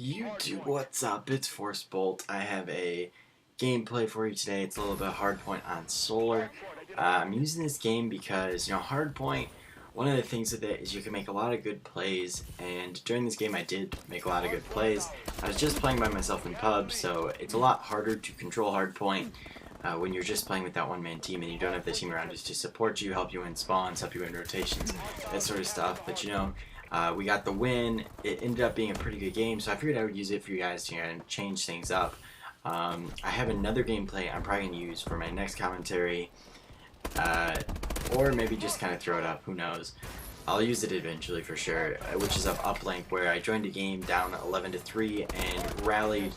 YouTube, what's up? It's ForceBolt. I have a gameplay for you today. It's a little bit hardpoint on solar. I'm using this game because, hardpoint, one of the things with it is you can make a lot of good plays, and during this game I did make a lot of good plays. I was just playing by myself in pub, so it's a lot harder to control hardpoint when you're just playing with that one-man team and you don't have the team around you to support you, help you in spawns, help you in rotations, that sort of stuff. But we got the win. It ended up being a pretty good game, so I figured I would use it for you guys to change things up. I have another gameplay I'm probably going to use for my next commentary, or maybe just kind of throw it up, who knows. I'll use it eventually for sure, which is of Uplink, where I joined a game down 11-3 and rallied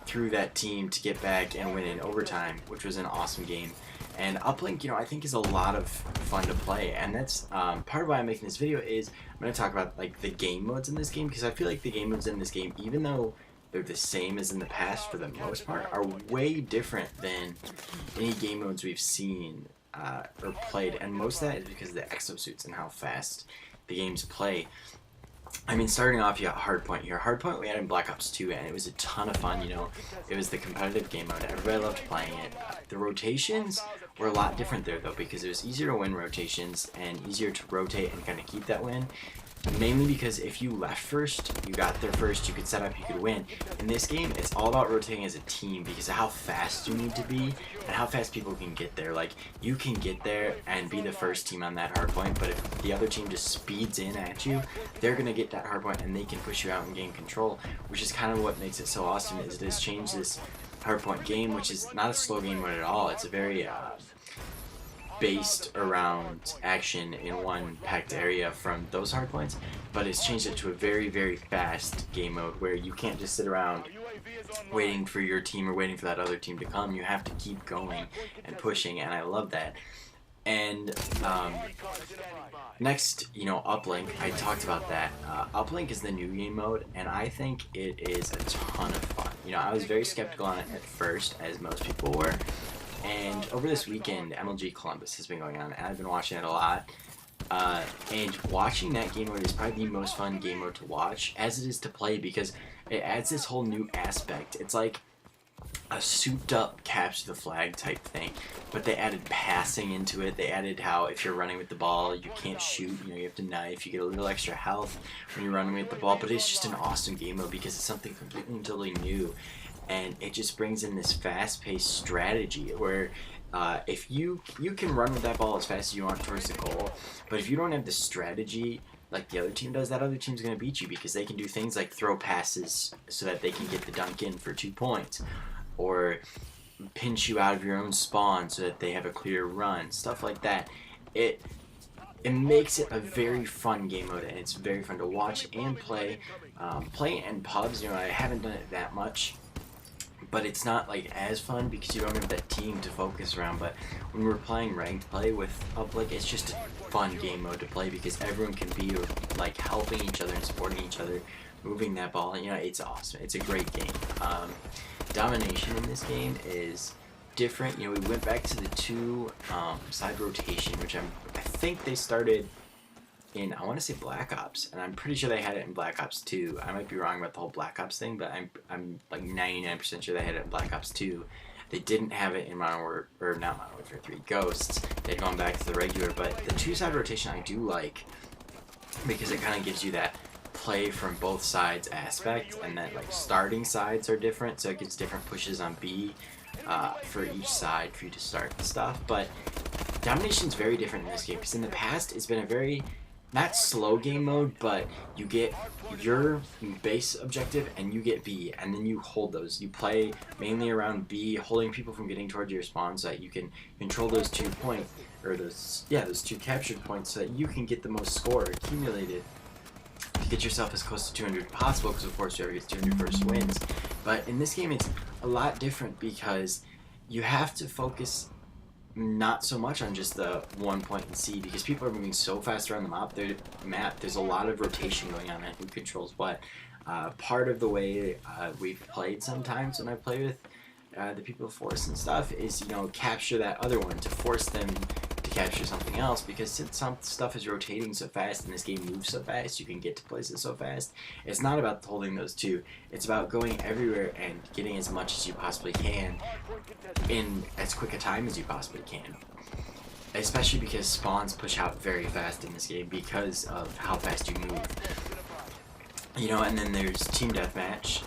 through that team to get back and win in overtime, which was an awesome game. And Uplink, I think is a lot of fun to play, and that's part of why I'm making this video. Is I'm going to talk about like the game modes in this game, because I feel like the game modes in this game, even though they're the same as in the past for the most part, are way different than any game modes we've seen or played, and most of that is because of the exosuits and how fast the games play. I mean, starting off, you got Hardpoint here. Hardpoint we had in Black Ops 2, and it was a ton of fun, It was the competitive game mode. Everybody loved playing it. The rotations were a lot different there, though, because it was easier to win rotations and easier to rotate and kind of keep that win. Mainly because if you left first, you got there first, you could set up, you could win. In this game, it's all about rotating as a team because of how fast you need to be and how fast people can get there. Like, you can get there and be the first team on that hard point, but if the other team just speeds in at you, they're going to get that hard point and they can push you out and gain control, which is kind of what makes it so awesome. Is it has changed this hardpoint game, which is not a slow game mode at all. It's a very based around action in one packed area from those hardpoints, but it's changed it to a very, very fast game mode where you can't just sit around waiting for your team or waiting for that other team to come. You have to keep going and pushing, and I love that. And next, Uplink, I talked about that. Uplink is the new game mode, and I think it is a ton of fun. I was very skeptical on it at first, as most people were. And over this weekend, MLG Columbus has been going on, and I've been watching it a lot. And watching that game mode is probably the most fun game mode to watch, as it is to play, because it adds this whole new aspect. It's like a souped-up capture the flag type thing, but they added passing into it. They added how if you're running with the ball, you can't shoot. You have to knife. You get a little extra health when you're running with the ball. But it's just an awesome game mode because it's something completely and totally new. And it just brings in this fast-paced strategy where if you can run with that ball as fast as you want towards the goal, but if you don't have the strategy like the other team does, that other team's going to beat you because they can do things like throw passes so that they can get the dunk in for 2 points, or pinch you out of your own spawn so that they have a clear run, stuff like that. It makes it a very fun game mode, and it's very fun to watch and play. Play in pubs, I haven't done it that much, but it's not like as fun because you don't have that team to focus around. But when we're playing ranked play with Uplink, it's just a fun game mode to play because everyone can be like helping each other and supporting each other, moving that ball. It's awesome. It's a great game. Domination in this game is different. We went back to the 2 side rotation, which I think they started in, I want to say, Black Ops, and I'm pretty sure they had it in Black Ops 2. I might be wrong about the whole Black Ops thing, but I'm like 99% sure they had it in Black Ops 2. They didn't have it in not Modern Warfare 3 Ghosts. They'd gone back to the regular, but the 2-side rotation I do like because it kind of gives you that play from both sides aspect, and that like starting sides are different, so it gives different pushes on B for each side for you to start stuff. But domination's very different in this game because in the past it's been a very not slow game mode, but you get your base objective and you get B, and then you hold those. You play mainly around B, holding people from getting towards your spawn so that you can control those 2 points, or those 2 captured points, so that you can get the most score accumulated to get yourself as close to 200 possible, because of course whoever gets 200 first wins. But in this game it's a lot different because you have to focus not so much on just the 1 point in C, because people are moving so fast around the map. There's a lot of rotation going on and who controls what. Part of the way we've played sometimes when I play with the people of Force and stuff is, capture that other one, to force them to capture something else, because since some stuff is rotating so fast and this game moves so fast, you can get to places so fast. It's not about holding those two. It's about going everywhere and getting as much as you possibly can in as quick a time as you possibly can. Especially because spawns push out very fast in this game because of how fast you move. You know, and then there's Team Deathmatch.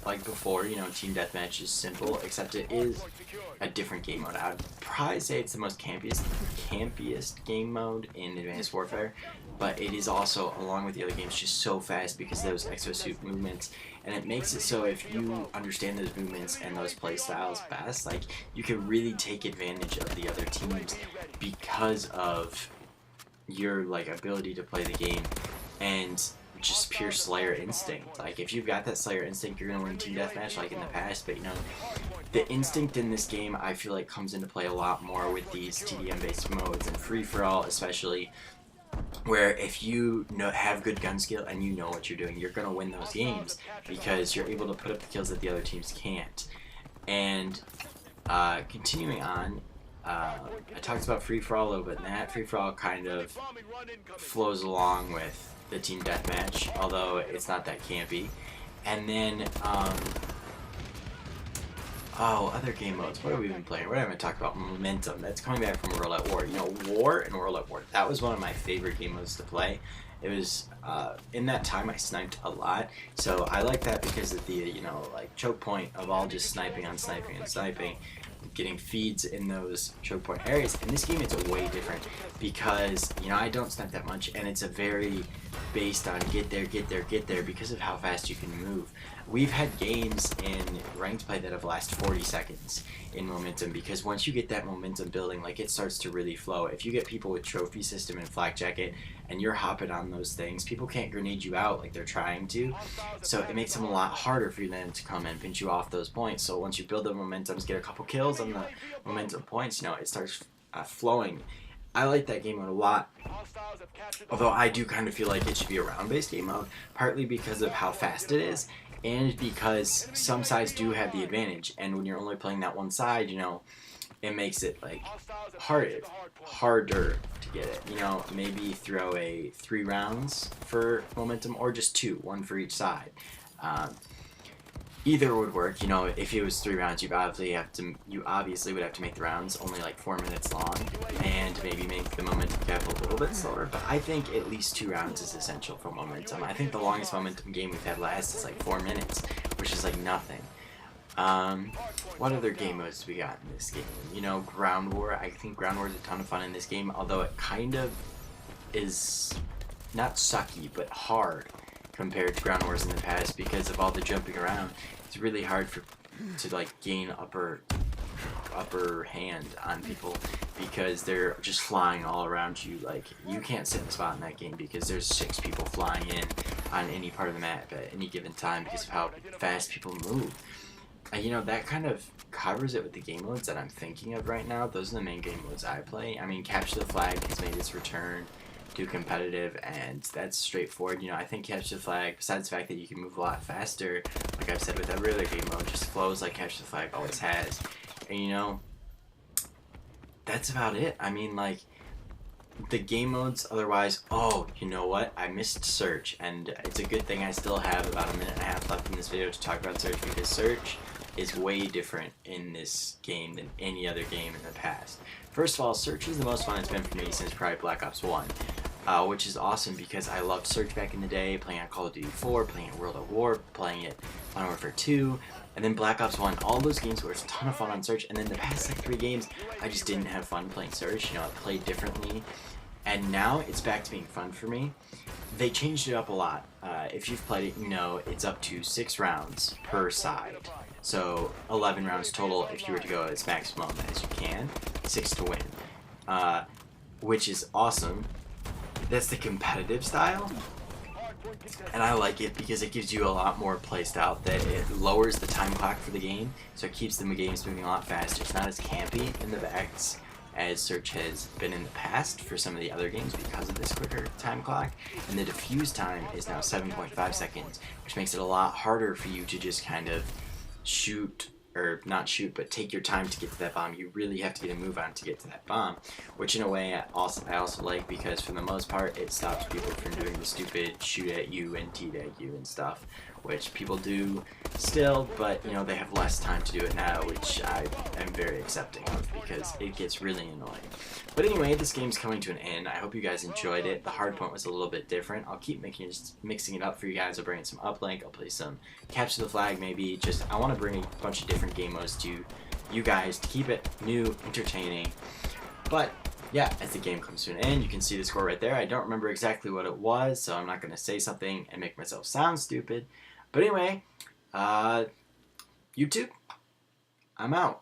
Like before, you know, Team Deathmatch is simple, except it is a different game mode. I would probably say it's the most campiest game mode in Advanced Warfare, but it is also, along with the other games, just so fast because of those exosuit movements, and it makes it so if you understand those movements and those play styles best, like, you can really take advantage of the other teams because of your, like, ability to play the game and just pure Slayer instinct. Like, if you've got that Slayer instinct, you're gonna win Team Deathmatch like in the past. But you know, the instinct in this game, I feel like, comes into play a lot more with these TDM-based modes and free-for-all, especially, where if you have good gun skill and you know what you're doing, you're gonna win those games because you're able to put up the kills that the other teams can't. And continuing on, I talked about free-for-all a little bit, and that free-for-all kind of flows along with the Team Deathmatch, although it's not that campy. And then, other game modes. What have we been playing? What haven't I talked about? Momentum. That's coming back from World at War. You know, War and World at War. That was one of my favorite game modes to play. It was, in that time I sniped a lot, so I like that because of the, you know, like, choke point of all just sniping on sniping and sniping, getting feeds in those choke point areas. In this game, it's way different because, you know, I don't snipe that much, and it's a very based on get there, get there, get there because of how fast you can move. We've had games in ranked play that have lasted 40 seconds in momentum because once you get that momentum building, like, it starts to really flow. If you get people with trophy system and flak jacket and you're hopping on those things, people can't grenade you out like they're trying to, so it makes them a lot harder for them to come and pinch you off those points. So once you build the momentums, get a couple kills on the momentum points, you know, it starts flowing. I like that game mode a lot, although I do kind of feel like it should be a round-based game mode, partly because of how fast it is, and because some sides do have the advantage, and when you're only playing that one side, you know, it makes it, like, harder to get it. You know, maybe throw a 3 rounds for momentum, or just 2, 1 for each side. Either would work. You know, if it was 3 rounds, you obviously would have to make the rounds only like 4 minutes long, and maybe make the momentum cap a little bit slower. But I think at least 2 rounds is essential for momentum. I think the longest momentum game we've had last is like 4 minutes, which is like nothing. What other game modes do we got in this game? You know, Ground War. I think Ground War is a ton of fun in this game, although it kind of is not sucky, but hard compared to Ground Wars in the past because of all the jumping around. It's really hard to like gain upper hand on people because they're just flying all around you. Like, you can't sit in a spot in that game because there's 6 people flying in on any part of the map at any given time because of how fast people move. You know, that kind of covers it with the game modes that I'm thinking of right now. Those are the main game modes I play. I mean, Capture the Flag has made its return to competitive, and that's straightforward. You know, I think Capture the Flag, besides the fact that you can move a lot faster, like I've said with every other game mode, just flows like Capture the Flag always has. And you know, that's about it. I mean, like, the game modes otherwise, oh, you know what? I missed Search, and it's a good thing I still have about a minute and a half left in this video to talk about Search, because Search is way different in this game than any other game in the past. First of all, Search is the most fun it's been for me since probably Black Ops 1, which is awesome because I loved Search back in the day, playing on Call of Duty 4, playing at World at War, playing it Modern Warfare 2, and then Black Ops 1. All those games were a ton of fun on Search, and then the past like 3 games, I just didn't have fun playing Search. You know, it played differently, and now it's back to being fun for me. They changed it up a lot. If you've played it, you know it's up to 6 rounds per side. So 11 rounds total if you were to go as maximum as you can, 6 to win, which is awesome. That's the competitive style, and I like it because it gives you a lot more play style. That it lowers the time clock for the game, so it keeps the games moving a lot faster. It's not as campy in the backs as Search has been in the past for some of the other games because of this quicker time clock, and the defuse time is now 7.5 seconds, which makes it a lot harder for you to just kind of shoot or not shoot, but take your time to get to that bomb. You really have to get a move on to get to that bomb, which in a way I also like, because for the most part it stops people from doing the stupid shoot at you and teabag you and stuff, which people do still, but you know, they have less time to do it now, which I am very accepting of because it gets really annoying. But anyway, this game's coming to an end. I hope you guys enjoyed it. The hardpoint was a little bit different. I'll keep mixing it up for you guys. I'll bring in some uplink. I'll play some capture the flag maybe. Just, I want to bring a bunch of different game modes to you guys to keep it new, entertaining. But yeah, as the game comes to an end, you can see the score right there. I don't remember exactly what it was, so I'm not going to say something and make myself sound stupid. But anyway, YouTube, I'm out.